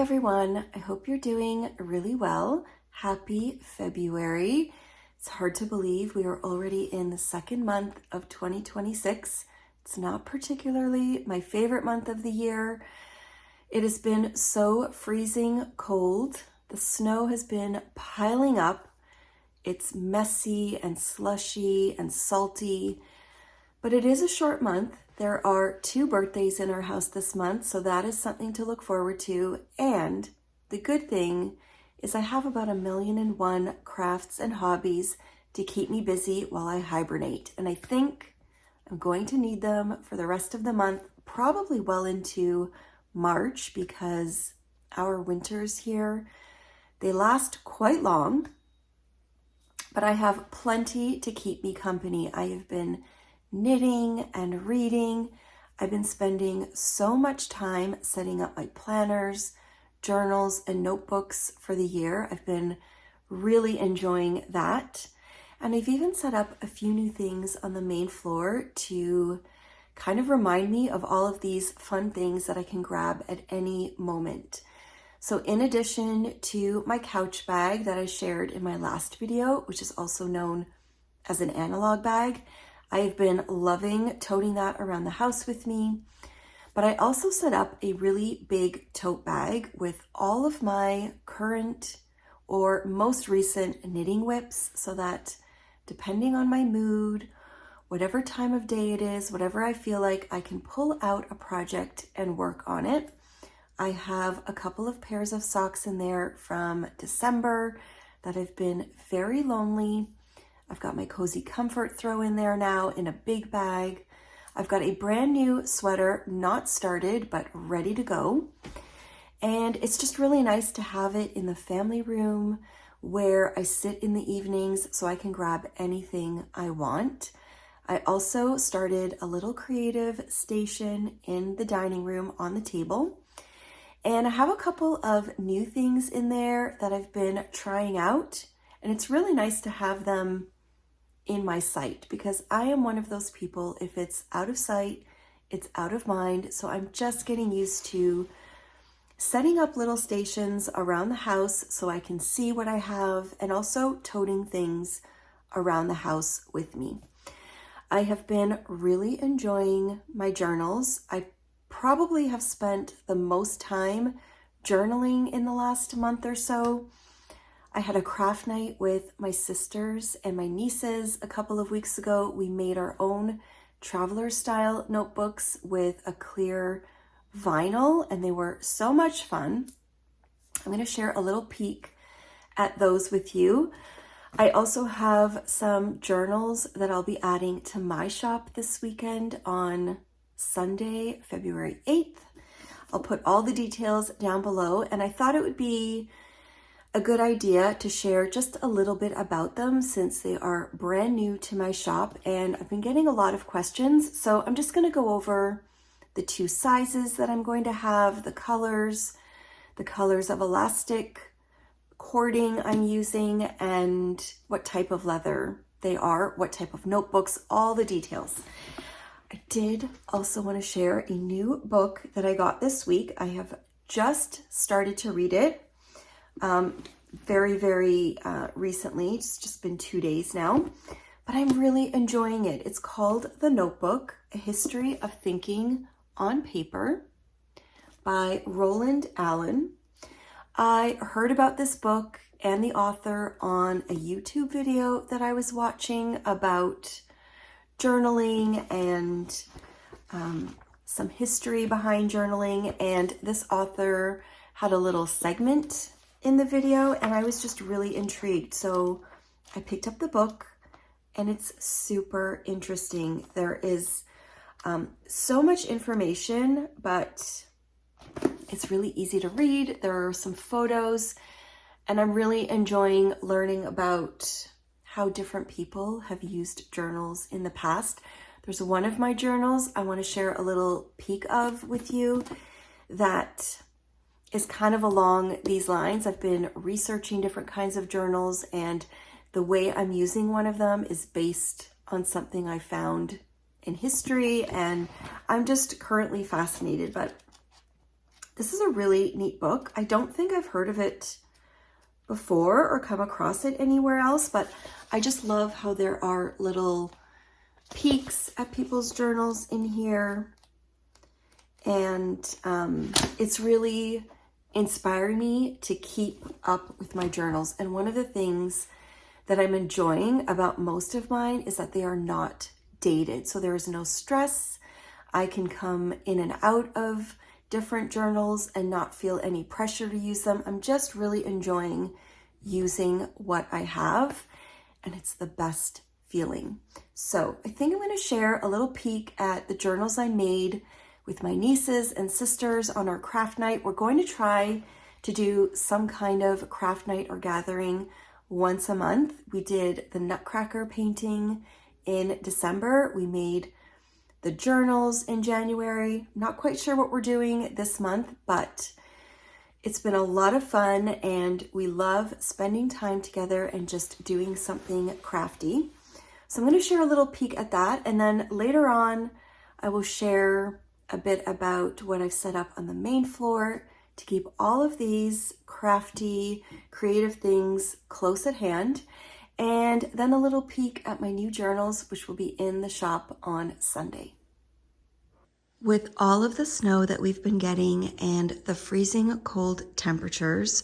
everyone. I hope you're doing really well. Happy February. It's hard to believe we are already in the second month of 2026. It's not particularly my favorite month of the year. It has been so freezing cold. The snow has been piling up. It's messy and slushy and salty, but it is a short month. There are 2 birthdays in our house this month, so that is something to look forward to. And the good thing is I have about 1,000,001 crafts and hobbies to keep me busy while I hibernate. And I think I'm going to need them for the rest of the month, probably well into March, because our winters here, they last quite long, but I have plenty to keep me company. I have been knitting and reading. I've been spending so much time setting up my planners, journals, and notebooks for the year. I've been really enjoying that. And I've even set up a few new things on the main floor to kind of remind me of all of these fun things that I can grab at any moment. So in addition to my couch bag that I shared in my last video, which is also known as an analog bag, I have been loving toting that around the house with me. But I also set up a really big tote bag with all of my current or most recent knitting whips, so that depending on my mood, whatever time of day it is, whatever I feel like, I can pull out a project and work on it. I have a couple of pairs of socks in there from December that have been very lonely. I've got my cozy comfort throw in there now in a big bag. I've got a brand new sweater, not started, but ready to go. And it's just really nice to have it in the family room where I sit in the evenings so I can grab anything I want. I also started a little creative station in the dining room on the table. And I have a couple of new things in there that I've been trying out. And it's really nice to have them in my sight, because I am one of those people, if it's out of sight, it's out of mind. So I'm just getting used to setting up little stations around the house so I can see what I have, and also toting things around the house with me. I have been really enjoying my journals. I probably have spent the most time journaling in the last month or so. I had a craft night with my sisters and my nieces a couple of weeks ago. We made our own traveler style notebooks with a clear vinyl, and they were so much fun. I'm going to share a little peek at those with you. I also have some journals that I'll be adding to my shop this weekend on Sunday, February 8th. I'll put all the details down below, and I thought it would be a good idea to share just a little bit about them since they are brand new to my shop, and I've been getting a lot of questions. So I'm just going to go over the 2 sizes that I'm going to have, the colors of elastic cording I'm using, and what type of leather they are, what type of notebooks, all the details. I did also want to share a new book that I got this week. I have just started to read it very recently. It's just been 2 days now, but I'm really enjoying it. It's called The Notebook, A History of Thinking on Paper by Roland Allen. I heard about this book and the author on a YouTube video that I was watching about journaling and some history behind journaling, and this author had a little segment in the video, and I was just really intrigued. So I picked up the book, and it's super interesting. There is so much information, but it's really easy to read. There are some photos, and I'm really enjoying learning about how different people have used journals in the past. There's one of my journals I want to share a little peek of with you that is kind of along these lines. I've been researching different kinds of journals, and the way I'm using one of them is based on something I found in history, and I'm just currently fascinated. But This is a really neat book. I don't think I've heard of it before or come across it anywhere else, but I just love how there are little peeks at people's journals in here. And it's really inspiring me to keep up with my journals. And one of the things that I'm enjoying about most of mine is that they are not dated. So there is no stress. I can come in and out of different journals and not feel any pressure to use them. I'm just really enjoying using what I have, and it's the best feeling. So I think I'm going to share a little peek at the journals I made with my nieces and sisters on our craft night. We're going to try to do some kind of craft night or gathering once a month. We did the Nutcracker painting in December. We made the journals in January. Not quite sure what we're doing this month, but it's been a lot of fun and we love spending time together and just doing something crafty. So I'm going to share a little peek at that, and then later on I will share a bit about what I've set up on the main floor to keep all of these crafty, creative things close at hand, and then a little peek at my new journals, which will be in the shop on Sunday. With all of the snow that we've been getting and the freezing cold temperatures,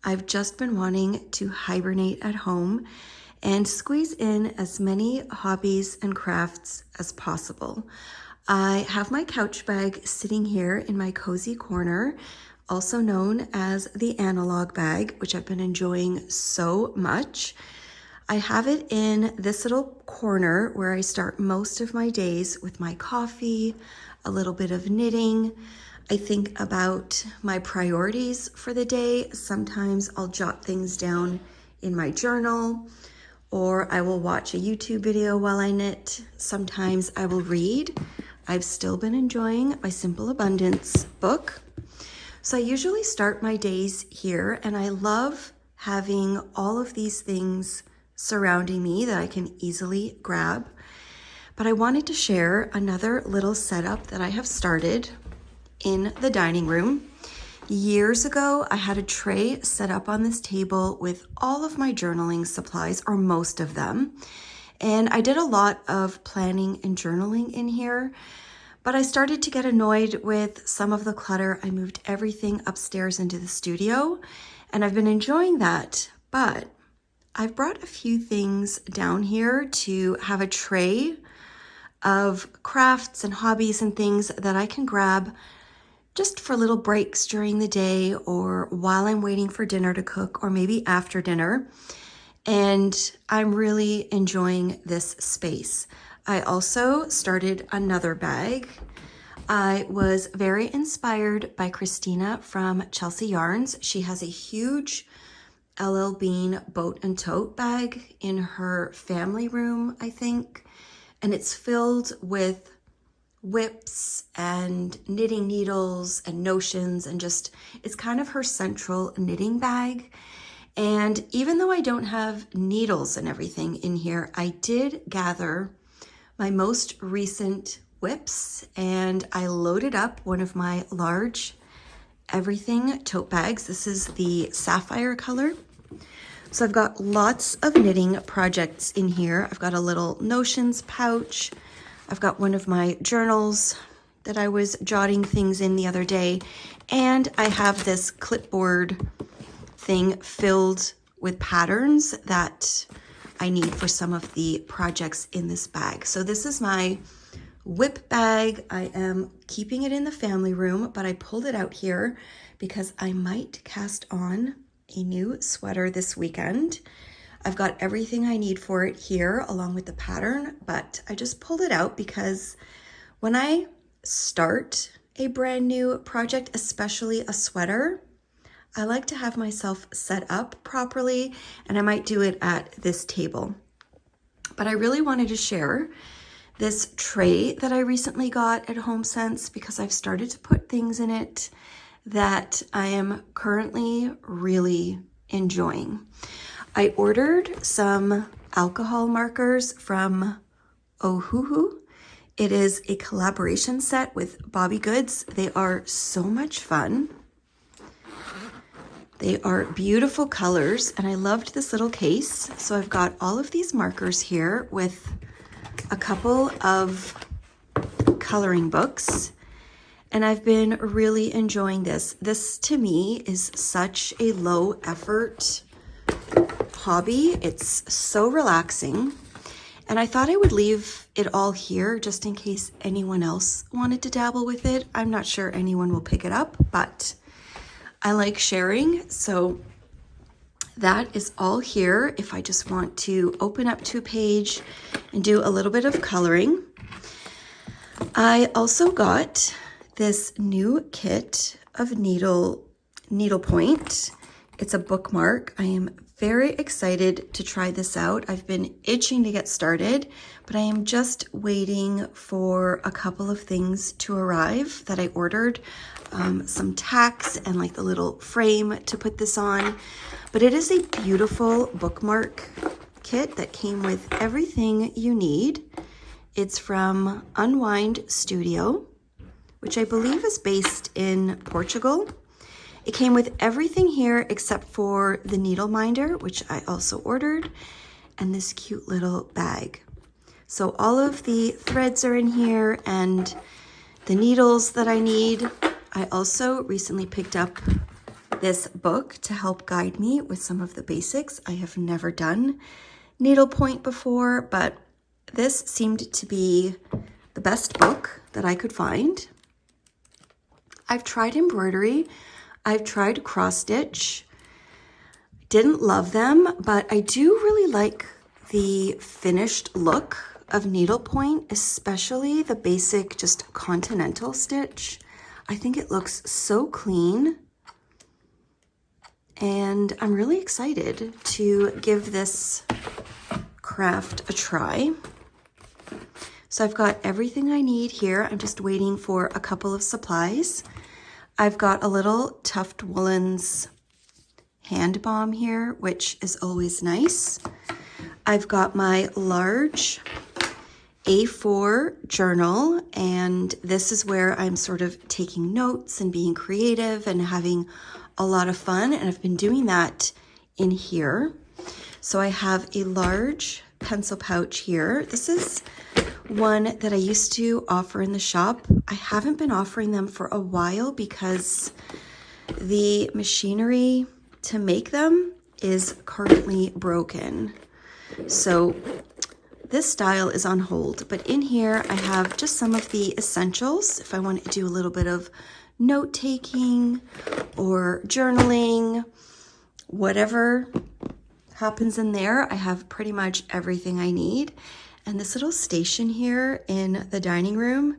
I've just been wanting to hibernate at home and squeeze in as many hobbies and crafts as possible. I have my couch bag sitting here in my cozy corner, also known as the analog bag, which I've been enjoying so much. I have it in this little corner where I start most of my days with my coffee, a little bit of knitting. I think about my priorities for the day. Sometimes I'll jot things down in my journal, or I will watch a YouTube video while I knit. Sometimes I will read. I've still been enjoying my Simple Abundance book. So I usually start my days here, and I love having all of these things surrounding me that I can easily grab. But I wanted to share another little setup that I have started in the dining room. Years ago, I had a tray set up on this table with all of my journaling supplies, or most of them. And I did a lot of planning and journaling in here, but I started to get annoyed with some of the clutter. I moved everything upstairs into the studio, and I've been enjoying that. But I've brought a few things down here to have a tray of crafts and hobbies and things that I can grab just for little breaks during the day, or while I'm waiting for dinner to cook, or maybe after dinner. And I'm really enjoying this space. I also started another bag. I was very inspired by Christina from Chelsea Yarns. She has a huge LL Bean boat and tote bag in her family room, I think. And it's filled with whips and knitting needles and notions, and just, it's kind of her central knitting bag. And even though I don't have needles and everything in here, I did gather my most recent whips, and I loaded up one of my large everything tote bags. This is the sapphire color. So I've got lots of knitting projects in here. I've got a little notions pouch. I've got one of my journals that I was jotting things in the other day. And I have this clipboard thing filled with patterns that I need for some of the projects in this bag. So this is my whip bag. I am keeping it in the family room, but I pulled it out here because I might cast on a new sweater this weekend. I've got everything I need for it here along with the pattern, but I just pulled it out because when I start a brand new project, especially a sweater, I like to have myself set up properly, and I might do it at this table. But I really wanted to share this tray that I recently got at HomeSense because I've started to put things in it that I am currently really enjoying. I ordered some alcohol markers from Ohuhu. It is a collaboration set with Bobby Goods. They are so much fun. They are beautiful colors, and I loved this little case. So I've got all of these markers here with a couple of coloring books, and I've been really enjoying this. This to me is such a low effort hobby. It's so relaxing, and I thought I would leave it all here just in case anyone else wanted to dabble with it. I'm not sure anyone will pick it up, but I like sharing, so that is all here if I just want to open up to a page and do a little bit of coloring. I also got this new kit of needlepoint. It's a bookmark. I am very excited to try this out. I've been itching to get started, but I am just waiting for a couple of things to arrive that I ordered. Some tacks and like the little frame to put this on. But it is a beautiful bookmark kit that came with everything you need. It's from Unwind Studio, which I believe is based in Portugal. It came with everything here except for the needle minder, which I also ordered, and this cute little bag. So all of the threads are in here and the needles that I need. I also recently picked up this book to help guide me with some of the basics. I have never done needlepoint before, but this seemed to be the best book that I could find. I've tried embroidery. I've tried cross stitch. Didn't love them, but I do really like the finished look of needlepoint, especially the basic just continental stitch. I think it looks so clean, and I'm really excited to give this craft a try. So I've got everything I need here. I'm just waiting for a couple of supplies. I've got a little Tuft Woolens hand balm here, which is always nice. I've got my large A4 journal, and this is where I'm sort of taking notes and being creative and having a lot of fun, and I've been doing that in here. So I have a large pencil pouch here. This is one that I used to offer in the shop. I haven't been offering them for a while because the machinery to make them is currently broken. So this style is on hold, but in here I have just some of the essentials if I want to do a little bit of note-taking or journaling, whatever happens in there. I have pretty much everything I need. And this little station here in the dining room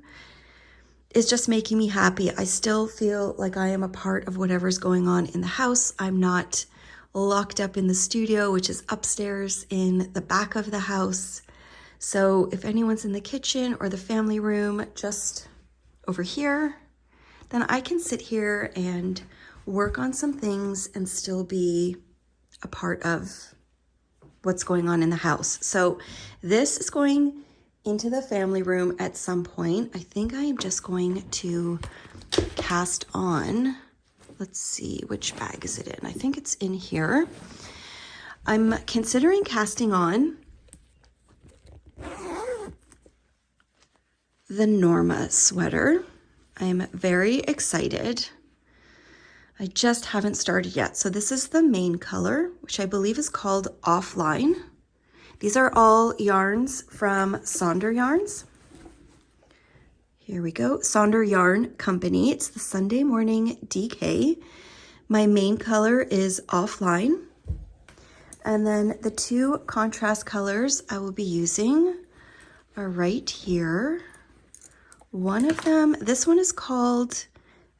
is just making me happy. I still feel like I am a part of whatever's going on in the house. I'm not locked up in the studio, which is upstairs in the back of the house. So if anyone's in the kitchen or the family room just over here, then I can sit here and work on some things and still be a part of what's going on in the house. So this is going into the family room at some point. I think I am just going to cast on, let's see, which bag is it in? I think it's in here. I'm considering casting on the Norma sweater. I am very excited. I just haven't started yet. So this is the main color, which I believe is called Offline. These are all yarns from Sandra Yarns. Here we go, Sandra Yarn Company. It's the Sunday Morning DK. My main color is Offline. And then the two contrast colors I will be using are right here. One of them, this one is called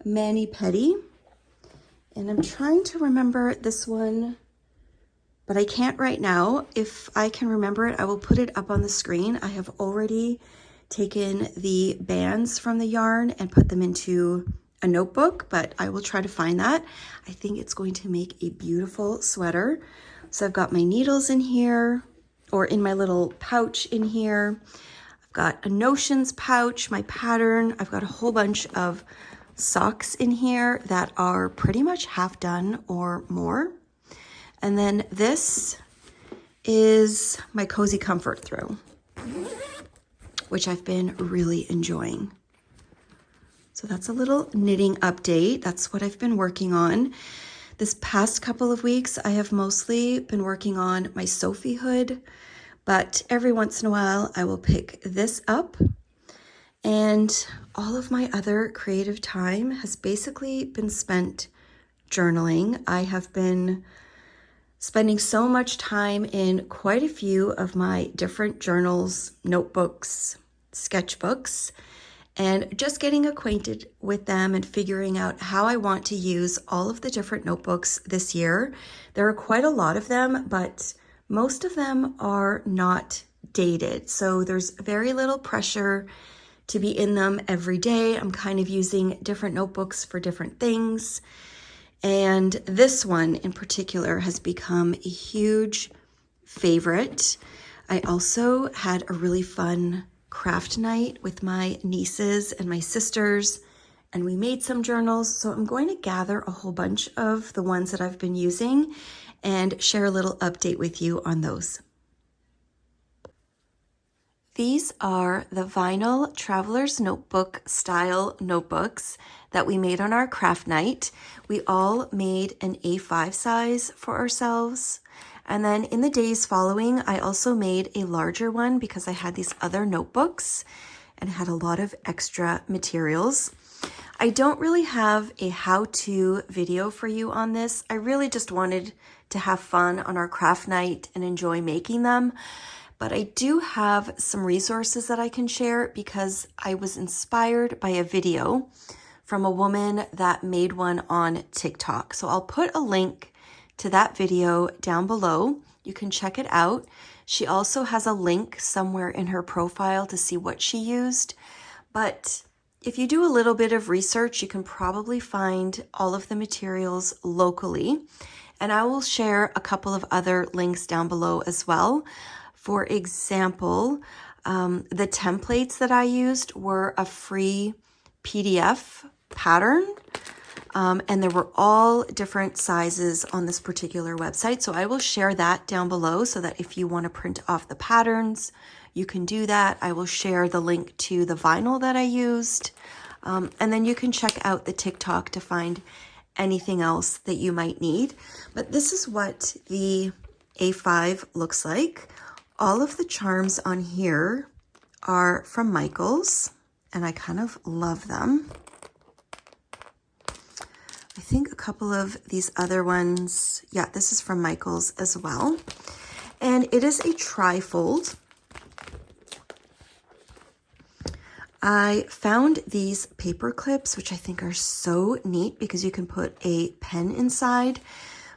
Mani Petty. And I'm trying to remember this one, but I can't right now. If I can remember it, I will put it up on the screen. I have already taken the bands from the yarn and put them into a notebook, but I will try to find that. I think it's going to make a beautiful sweater. So I've got my needles in here, or in my little pouch in here. I've got a notions pouch, my pattern. I've got a whole bunch of socks in here that are pretty much half done or more. And then this is my Cozy Comfort Throw, which I've been really enjoying. So that's a little knitting update. That's what I've been working on. This past couple of weeks, I have mostly been working on my Sophie hood, but every once in a while I will pick this up. And all of my other creative time has basically been spent journaling. I have been spending so much time in quite a few of my different journals, notebooks, sketchbooks, and just getting acquainted with them and figuring out how I want to use all of the different notebooks this year. There are quite a lot of them, but most of them are not dated. So there's very little pressure to be in them every day. I'm kind of using different notebooks for different things. And this one in particular has become a huge favorite. I also had a really fun craft night with my nieces and my sisters, and we made some journals. So I'm going to gather a whole bunch of the ones that I've been using and share a little update with you on those. These are the vinyl Traveler's Notebook style notebooks that we made on our craft night. We all made an A5 size for ourselves. And then in the days following, I also made a larger one because I had these other notebooks and had a lot of extra materials. I don't really have a how-to video for you on this. I really just wanted to have fun on our craft night and enjoy making them. But I do have some resources that I can share because I was inspired by a video from a woman that made one on TikTok. So I'll put a link to that video down below. You can check it out. She also has a link somewhere in her profile to see what she used. But if you do a little bit of research, you can probably find all of the materials locally. And I will share a couple of other links down below as well. For example, the templates that I used were a free PDF pattern. And there were all different sizes on this particular website. So I will share that down below so that if you want to print off the patterns, you can do that. I will share the link to the vinyl that I used. And then you can check out the TikTok to find anything else that you might need. But this is what the A5 looks like. All of the charms on here are from Michaels, and I kind of love them. I think a couple of these other ones, yeah, this is from Michaels as well. And it is a tri-fold. I found these paper clips, which I think are so neat because you can put a pen inside.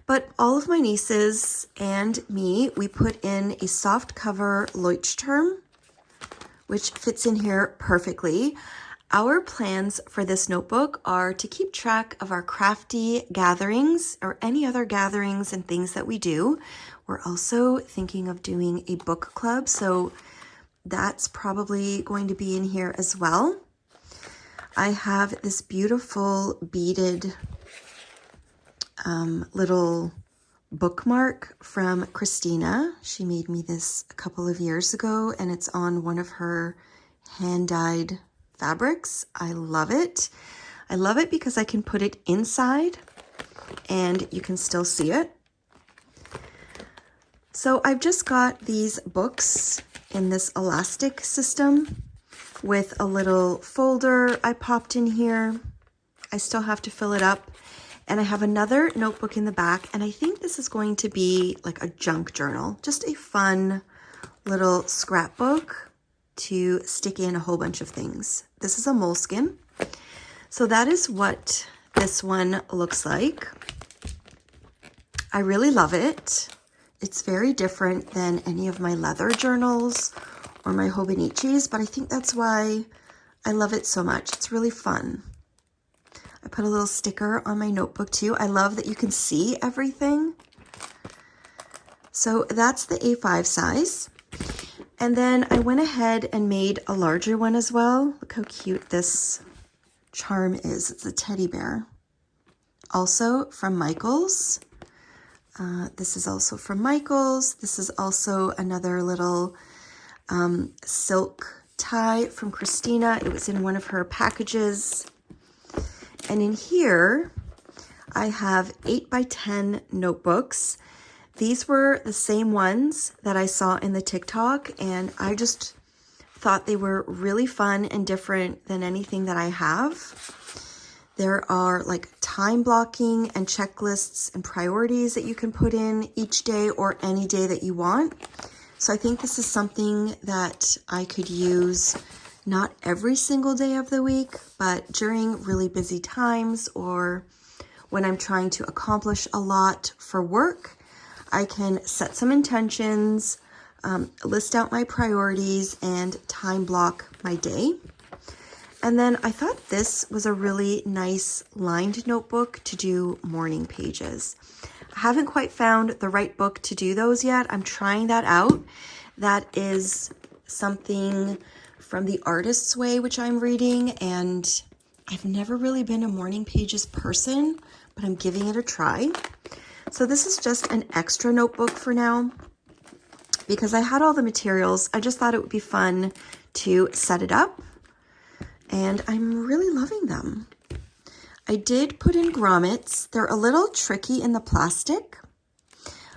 But all of my nieces and me, we put in a soft cover Leuchtturm, which fits in here perfectly. Our plans for this notebook are to keep track of our crafty gatherings or any other gatherings and things that we do. We're also thinking of doing a book club, so that's probably going to be in here as well. I have this beautiful beaded little bookmark from Christina. She made me this a couple of years ago, and it's on one of her hand-dyed fabrics. I love it. I love it because I can put it inside and you can still see it. So I've just got these books in this elastic system with a little folder I popped in here. I still have to fill it up. And I have another notebook in the back, and I think this is going to be like a junk journal, just a fun little scrapbook to stick in a whole bunch of things. This is a moleskin. So that is what this one looks like. I really love it. It's very different than any of my leather journals or my Hobonichis, but I think that's why I love it so much. It's really fun. I put a little sticker on my notebook too. I love that you can see everything. So that's the A5 size. And then I went ahead and made a larger one as well. Look how cute this charm is. It's a teddy bear. Also from Michaels. This is also from Michaels. This is also another little silk tie from Christina. It was in one of her packages. And in here, I have 8x10 notebooks. These were the same ones that I saw in the TikTok, and I just thought they were really fun and different than anything that I have. There are like time blocking and checklists and priorities that you can put in each day or any day that you want. So I think this is something that I could use not every single day of the week, but during really busy times or when I'm trying to accomplish a lot for work. I can set some intentions, list out my priorities, and time block my day. And then I thought this was a really nice lined notebook to do morning pages. I haven't quite found the right book to do those yet. I'm trying that out. That is something from The Artist's Way, which I'm reading, and I've never really been a morning pages person, but I'm giving it a try. So this is just an extra notebook for now because I had all the materials. I just thought it would be fun to set it up, and I'm really loving them. I did put in grommets. They're a little tricky in the plastic.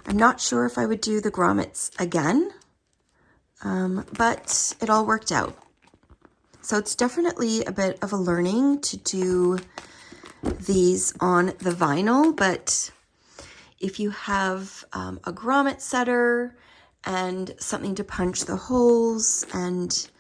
I'm not sure if I would do the grommets again, but it all worked out. So it's definitely a bit of a learning to do these on the vinyl, but if you have a grommet setter and something to punch the holes and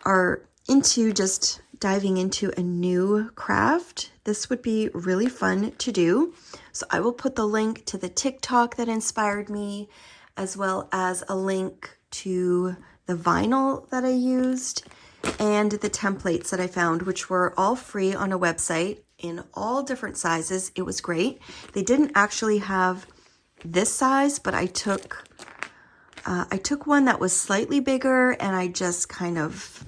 are into just diving into a new craft, this would be really fun to do. So I will put the link to the TikTok that inspired me, as well as a link to the vinyl that I used and the templates that I found, which were all free on a website in all different sizes. It was great. They didn't actually have this size, but I took one that was slightly bigger, and I just kind of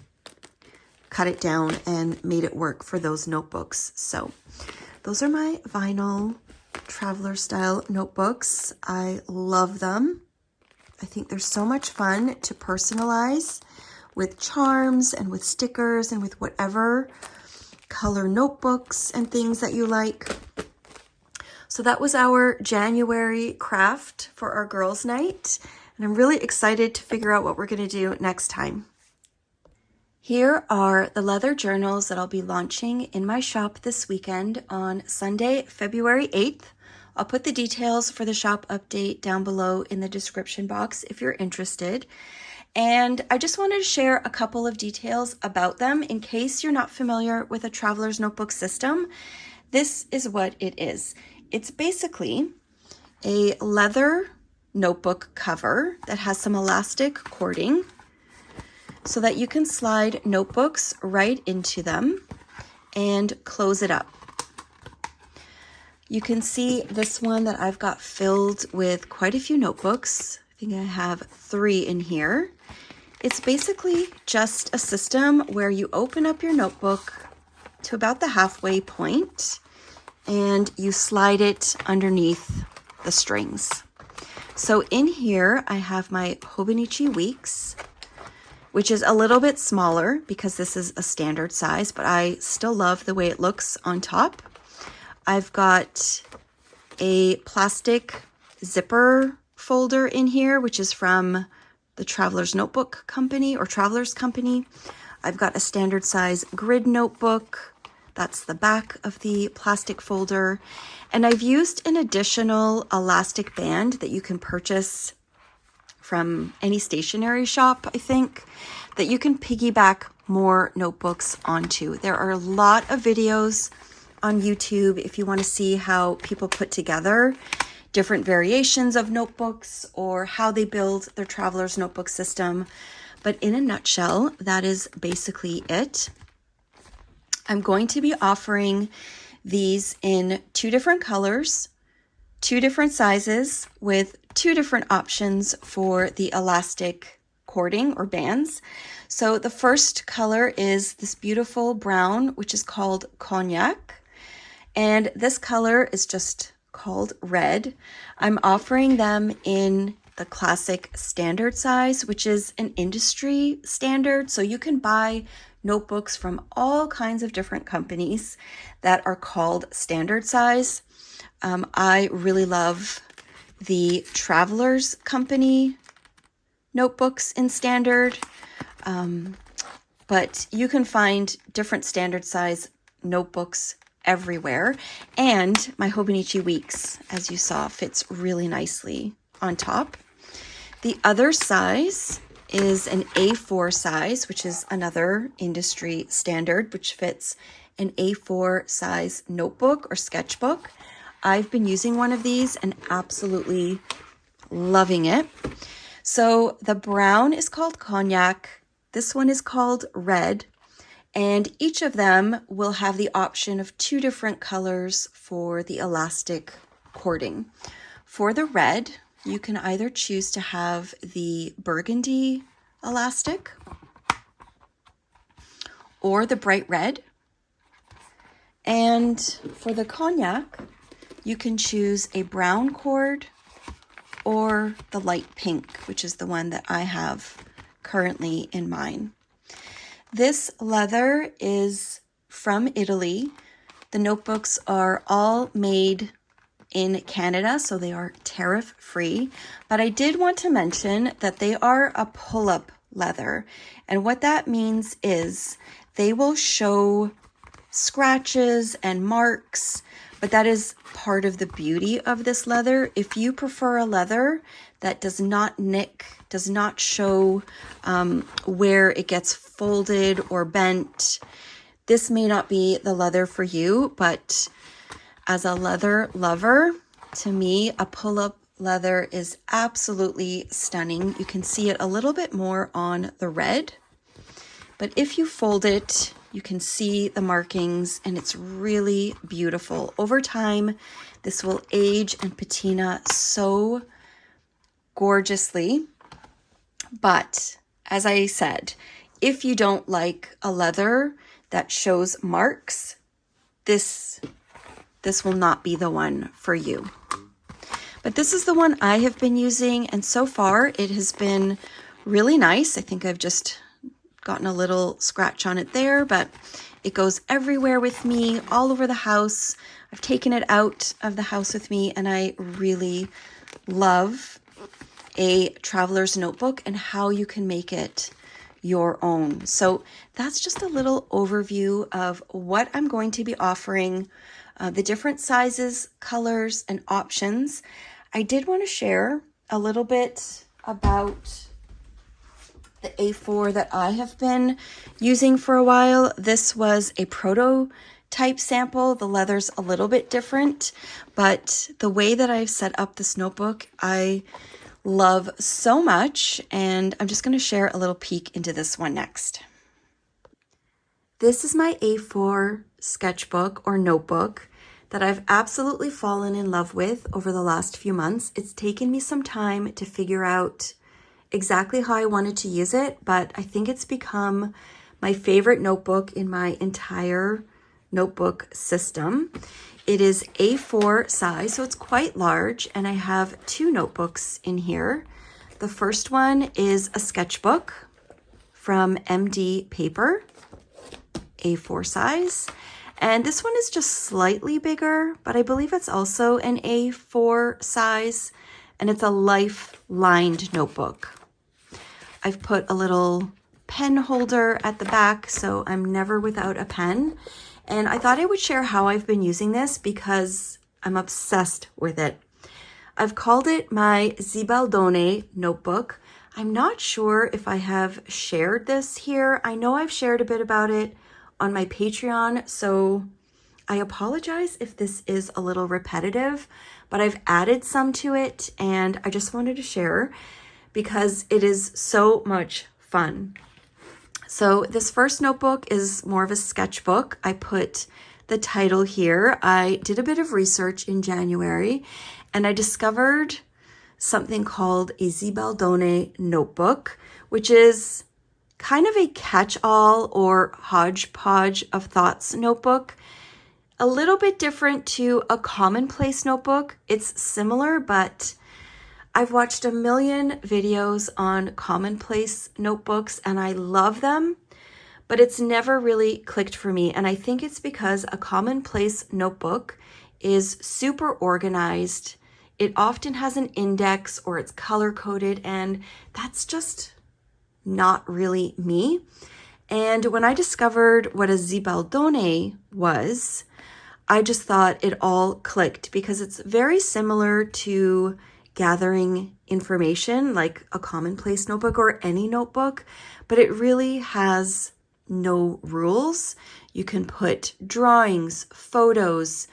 cut it down and made it work for those notebooks. So those are my vinyl traveler style notebooks. I love them. I think they're so much fun to personalize with charms and with stickers and with whatever color notebooks and things that you like. So that was our January craft for our girls' night, and I'm really excited to figure out what we're going to do next time. Here are the leather journals that I'll be launching in my shop this weekend on Sunday, February 8th. I'll put the details for the shop update down below in the description box if you're interested. And I just wanted to share a couple of details about them in case you're not familiar with a traveler's notebook system. This is what it is. It's basically a leather notebook cover that has some elastic cording so that you can slide notebooks right into them and close it up. You can see this one that I've got filled with quite a few notebooks. I think I have 3 in here. It's basically just a system where you open up your notebook to about the halfway point and you slide it underneath the strings. So in here, I have my Hobonichi Weeks, which is a little bit smaller because this is a standard size, but I still love the way it looks on top. I've got a plastic zipper folder in here, which is from the Traveler's Notebook Company or Traveler's Company. I've got a standard size grid notebook. That's the back of the plastic folder. And I've used an additional elastic band that you can purchase from any stationery shop, I think, that you can piggyback more notebooks onto. There are a lot of videos on YouTube if you want to see how people put together different variations of notebooks or how they build their traveler's notebook system. But in a nutshell, that is basically it. I'm going to be offering these in 2 different colors, 2 different sizes with 2 different options for the elastic cording or bands. So the first color is this beautiful brown, which is called Cognac. And this color is just called red. I'm offering them in the classic standard size, which is an industry standard. So you can buy notebooks from all kinds of different companies that are called standard size. I really love the Travelers Company notebooks in standard, but you can find different standard size notebooks everywhere. And my Hobonichi Weeks, as you saw, fits really nicely on top. The other size is an A4 size, which is another industry standard, which fits an A4 size notebook or sketchbook. I've been using one of these and absolutely loving it. So the brown is called Cognac. This one is called red. And each of them will have the option of 2 different colors for the elastic cording. For the red, you can either choose to have the burgundy elastic or the bright red. And for the Cognac, you can choose a brown cord or the light pink, which is the one that I have currently in mine. This leather is from Italy. The notebooks are all made in Canada, so they are tariff free. But I did want to mention that they are a pull-up leather. And what that means is they will show scratches and marks, but that is part of the beauty of this leather. If you prefer a leather that does not nick, does not show where it gets folded or bent, this may not be the leather for you, but as a leather lover, to me, a pull-up leather is absolutely stunning. You can see it a little bit more on the red, but if you fold it, you can see the markings and it's really beautiful. Over time, this will age and patina so gorgeously. But as I said, if you don't like a leather that shows marks, this will not be the one for you. But this is the one I have been using, and so far it has been really nice. I think I've just gotten a little scratch on it there, but it goes everywhere with me, all over the house. I've taken it out of the house with me, and I really love a traveler's notebook and how you can make it your own. So that's just a little overview of what I'm going to be offering, the different sizes, colors, and options. I did want to share a little bit about the A4 that I have been using for a while. This was a prototype sample. The leather's a little bit different, but the way that I've set up this notebook, I love so much, and I'm just going to share a little peek into this one next. This is my A4 sketchbook or notebook that I've absolutely fallen in love with over the last few months. It's taken me some time to figure out exactly how I wanted to use it, but I think it's become my favorite notebook in my entire notebook system. It is A4 size, so it's quite large, and I have 2 notebooks in here. The first one is a sketchbook from MD Paper, A4 size, and this one is just slightly bigger, but I believe it's also an A4 size, and it's a life-lined notebook. I've put a little pen holder at the back, so I'm never without a pen. And I thought I would share how I've been using this because I'm obsessed with it. I've called it my Zibaldone notebook. I'm not sure if I have shared this here. I know I've shared a bit about it on my Patreon, so I apologize if this is a little repetitive, but I've added some to it and I just wanted to share because it is so much fun. So this first notebook is more of a sketchbook. I put the title here. I did a bit of research in January and I discovered something called a Zibaldone notebook, which is kind of a catch-all or hodgepodge of thoughts notebook. A little bit different to a commonplace notebook. It's similar, but I've watched a million videos on commonplace notebooks and I love them, but it's never really clicked for me. And I think it's because a commonplace notebook is super organized. It often has an index or it's color coded, and that's just not really me. And when I discovered what a Zibaldone was, I just thought it all clicked because it's very similar to gathering information like a commonplace notebook or any notebook, but it really has no rules. You can put drawings, photos,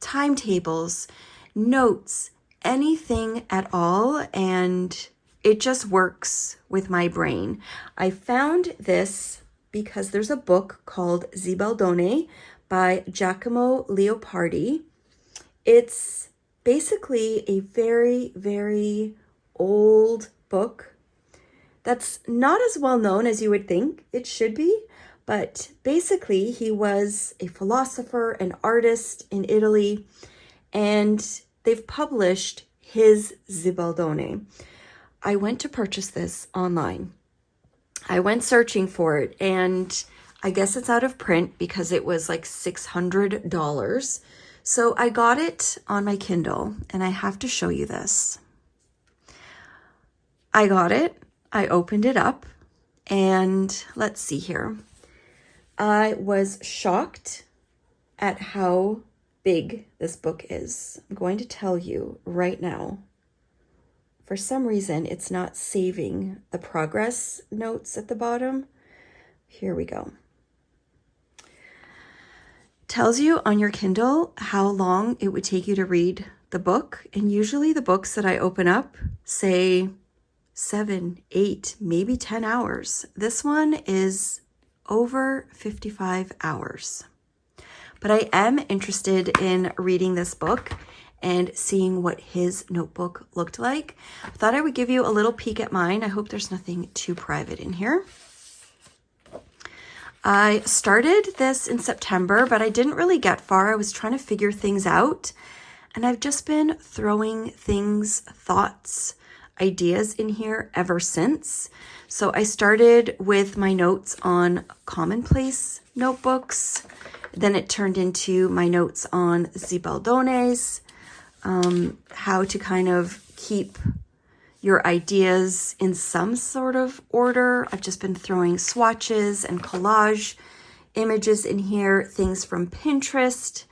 timetables, notes, anything at all, and it just works with my brain. I found this because there's a book called Zibaldone by Giacomo Leopardi. It's basically a very, very old book that's not as well known as you would think it should be, but basically he was a philosopher, an artist in Italy, and they've published his Zibaldone. I went to purchase this online. I went searching for it, and I guess it's out of print because it was like $600. So I got it on my Kindle, and I have to show you this. I got it, I opened it up, and let's see here. I was shocked at how big this book is. I'm going to tell you right now. For some reason, it's not saving the progress notes at the bottom. Here we go. Tells you on your Kindle how long it would take you to read the book. And usually the books that I open up say 7, 8, maybe 10 hours. This one is over 55 hours. But I am interested in reading this book and seeing what his notebook looked like. I thought I would give you a little peek at mine. I hope there's nothing too private in here. I started this in September, but I didn't really get far. I was trying to figure things out, and I've just been throwing things, thoughts, ideas in here ever since. So I started with my notes on commonplace notebooks. Then it turned into my notes on Zibaldones, how to kind of keep your ideas in some sort of order. I've just been throwing swatches and collage images in here, things from Pinterest.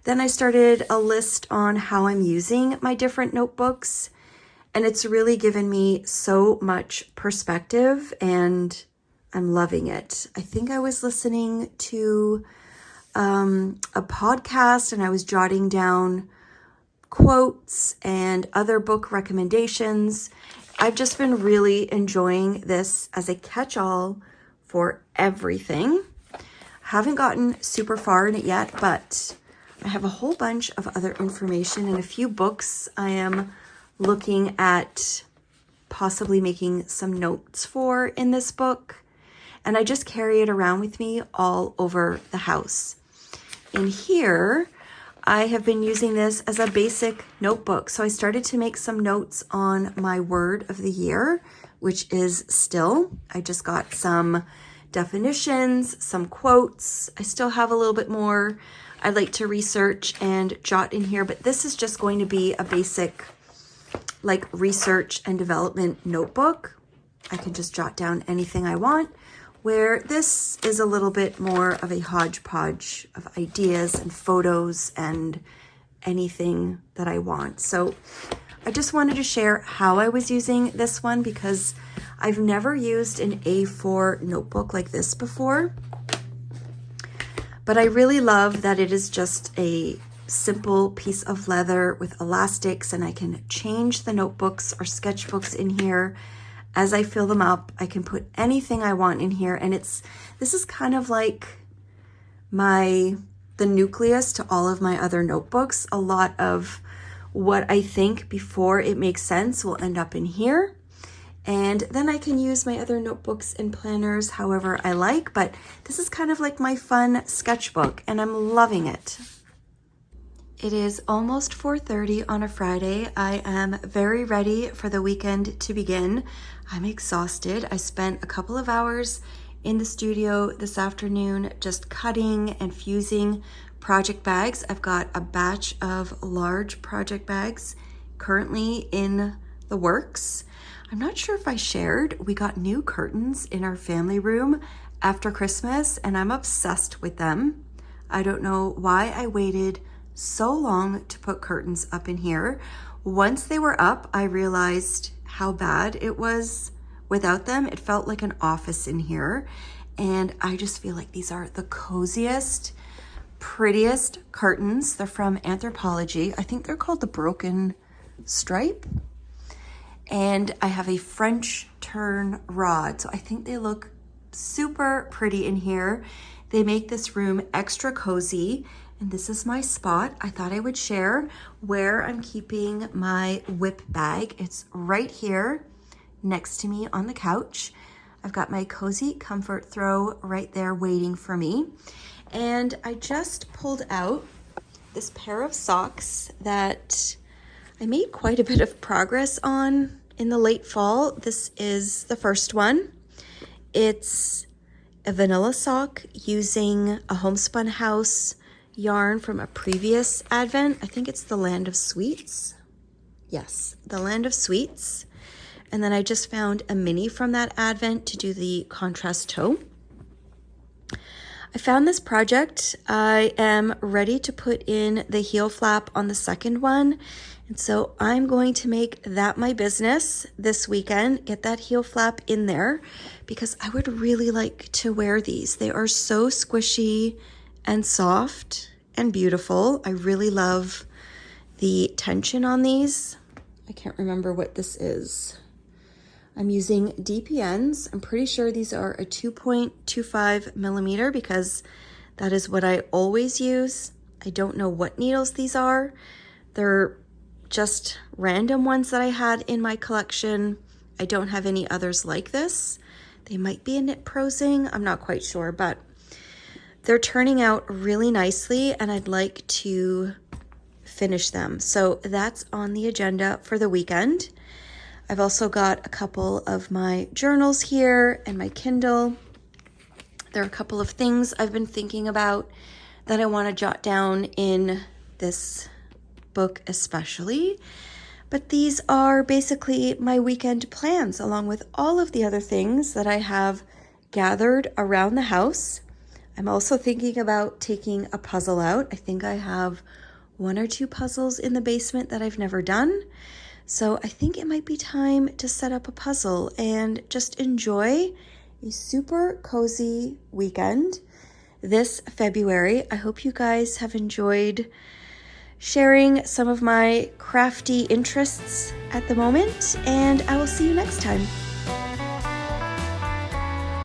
Then I started a list on how I'm using my different notebooks, and it's really given me so much perspective, and I'm loving it. I think I was listening to a podcast, and I was jotting down quotes and other book recommendations. I've just been really enjoying this as a catch-all for everything. Haven't gotten super far in it yet, but I have a whole bunch of other information and a few books I am looking at possibly making some notes for in this book. And I just carry it around with me all over the house. In here, I have been using this as a basic notebook. So I started to make some notes on my word of the year, which is still. I just got some definitions, some quotes. I still have a little bit more I'd like to research and jot in here, but this is just going to be a basic like research and development notebook. I can just jot down anything I want, where this is a little bit more of a hodgepodge of ideas and photos and anything that I want. So I just wanted to share how I was using this one because I've never used an A4 notebook like this before. But I really love that it is just a simple piece of leather with elastics, and I can change the notebooks or sketchbooks in here as I fill them up. I can put anything I want in here, and this is kind of like the nucleus to all of my other notebooks. A lot of what I think before it makes sense will end up in here. And then I can use my other notebooks and planners however I like, but this is kind of like my fun sketchbook and I'm loving it. It is almost 4:30 on a Friday. I am very ready for the weekend to begin. I'm exhausted. I spent a couple of hours in the studio this afternoon just cutting and fusing project bags. I've got a batch of large project bags currently in the works. I'm not sure if I shared, we got new curtains in our family room after Christmas and I'm obsessed with them. I don't know why I waited so long to put curtains up in here. Once they were up, I realized how bad it was without them. It felt like an office in here. And I just feel like these are the coziest, prettiest curtains. They're from Anthropologie. I think they're called the Broken Stripe. And I have a French turn rod. So I think they look super pretty in here. They make this room extra cozy. And this is my spot. I thought I would share where I'm keeping my whip bag. It's right here next to me on the couch. I've got my cozy comfort throw right there waiting for me. And I just pulled out this pair of socks that I made quite a bit of progress on in the late fall. This is the first one. It's a vanilla sock using a homespun house yarn from a previous advent. I think it's the Land of Sweets. Yes, the Land of Sweets. And then I just found a mini from that advent to do the contrast toe. I found this project. I am ready to put in the heel flap on the second one. And so I'm going to make that my business this weekend, get that heel flap in there because I would really like to wear these. They are so squishy and soft and beautiful. I really love the tension on these. I can't remember what this is. I'm using DPNs. I'm pretty sure these are a 2.25 millimeter because that is what I always use. I don't know what needles these are. They're just random ones that I had in my collection. I don't have any others like this. They might be a knit prosing. I'm not quite sure, but they're turning out really nicely and I'd like to finish them. So that's on the agenda for the weekend. I've also got a couple of my journals here and my Kindle. There are a couple of things I've been thinking about that I want to jot down in this book especially. But these are basically my weekend plans along with all of the other things that I have gathered around the house. I'm also thinking about taking a puzzle out. I think I have 1 or 2 puzzles in the basement that I've never done. So I think it might be time to set up a puzzle and just enjoy a super cozy weekend this February. I hope you guys have enjoyed sharing some of my crafty interests at the moment, and I will see you next time.